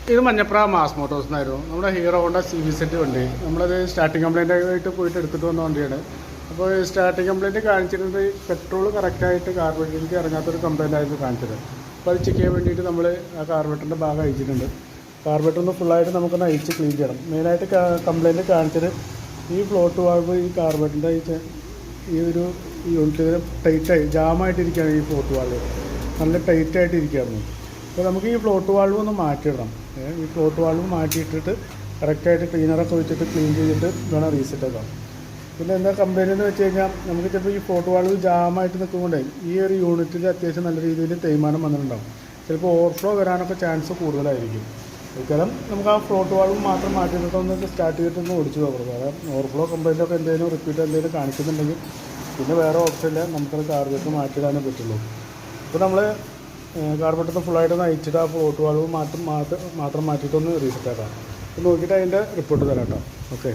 ഇത് Manjapra mass Motors എന്നായിരുന്നു നമ്മുടെ ഹീറോ ഹോണ്ട CB-Z വണ്ടി. നമ്മളത് സ്റ്റാർട്ടിങ് കംപ്ലൈൻ്റ് ആയിട്ട് പോയിട്ട് എടുത്തിട്ട് വന്ന വണ്ടിയാണ്. അപ്പോൾ സ്റ്റാർട്ടിങ് കംപ്ലൈൻറ്റ് കാണിച്ചിരുന്നത് പെട്രോൾ കറക്റ്റായിട്ട് കാർബറേറ്ററിലേക്ക് ഇറങ്ങാത്തൊരു കംപ്ലൈൻ്റ് ആയിരുന്നു കാണിച്ചത്. അപ്പോൾ അത് ചെക്ക് ചെയ്യാൻ വേണ്ടിയിട്ട് നമ്മൾ ആ കാർബറേറ്ററിൻ്റെ ഭാഗം അയച്ചിട്ടുണ്ട്. കാർബറേറ്റർ ഒന്ന് ഫുള്ളായിട്ട് നമുക്കൊന്ന് അയച്ച് ക്ലീൻ ചെയ്യണം. മെയിനായിട്ട് കംപ്ലൈൻറ്റ് കാണിച്ചത് ഈ ഫ്ലോട്ട് വാൾവ് ഈ കാർബറേറ്ററിൻ്റെ ഈ ഒരു യൂണിറ്റ് ടൈറ്റായി ജാമായിട്ടിരിക്കുകയാണ്. ഈ ഫ്ലോട്ട് വാൾവ് നല്ല ടൈറ്റായിട്ട് ഇരിക്കുകയായിരുന്നു. അപ്പോൾ നമുക്ക് ഈ ഫ്ലോട്ട് വാൾവ് ഒന്ന് മാറ്റിയിടണം. ഈ ഫ്ലോട്ട് വാൾവ് മാറ്റിയിട്ടിട്ട് കറക്റ്റായിട്ട് ക്ലീനറൊക്കെ വെച്ചിട്ട് ക്ലീൻ ചെയ്തിട്ട് വേണം റീസെറ്റ് ആക്കാം. പിന്നെ എന്താ കംപ്ലൈൻറ്റ് എന്ന് വെച്ച് കഴിഞ്ഞാൽ നമുക്ക് ചിലപ്പോൾ ഈ ഫ്ലോട്ട് വാൾവ് ജാമായിട്ട് നിൽക്കുമ്പോഴേ ഈ ഒരു യൂണിറ്റിൽ അത്യാവശ്യം നല്ല രീതിയിൽ തേയ്മാനം വന്നിട്ടുണ്ടാകും. ചിലപ്പോൾ ഓവർഫ്ലോ വരാനൊക്കെ ചാൻസ് കൂടുതലായിരിക്കും. ഒരിക്കലും നമുക്ക് ആ ഫ്ലോട്ട് വാൾവ് മാത്രം മാറ്റിയിട്ടിട്ട് ഒന്ന് സ്റ്റാർട്ട് ചെയ്തിട്ടൊന്ന് ഓടിച്ച് നോക്കണം. കാരണം ഓവർഫ്ലോ കംപ്ലൈൻറ്റൊക്കെ എന്തെങ്കിലും റിപ്പീറ്റ് എന്തെങ്കിലും കാണിക്കുന്നുണ്ടെങ്കിൽ പിന്നെ വേറെ ഓപ്ഷനില്ല, നമുക്കത് കാർബറേറ്റർ മാറ്റിയിടാനേ പറ്റുള്ളൂ. ഇപ്പോൾ നമ്മൾ കാർബറേറ്റർ ഫുള്ളായിട്ടൊന്ന് അയച്ചിട്ട് ആ ഫ്ലോട്ട് വാൾവ് മാത്രം മാറ്റിയിട്ടൊന്ന് റീസെറ്റ് ആക്കാം. നോക്കിയിട്ട് അതിൻ്റെ റിപ്പോർട്ട് തരാം കേട്ടോ. ഓക്കെ.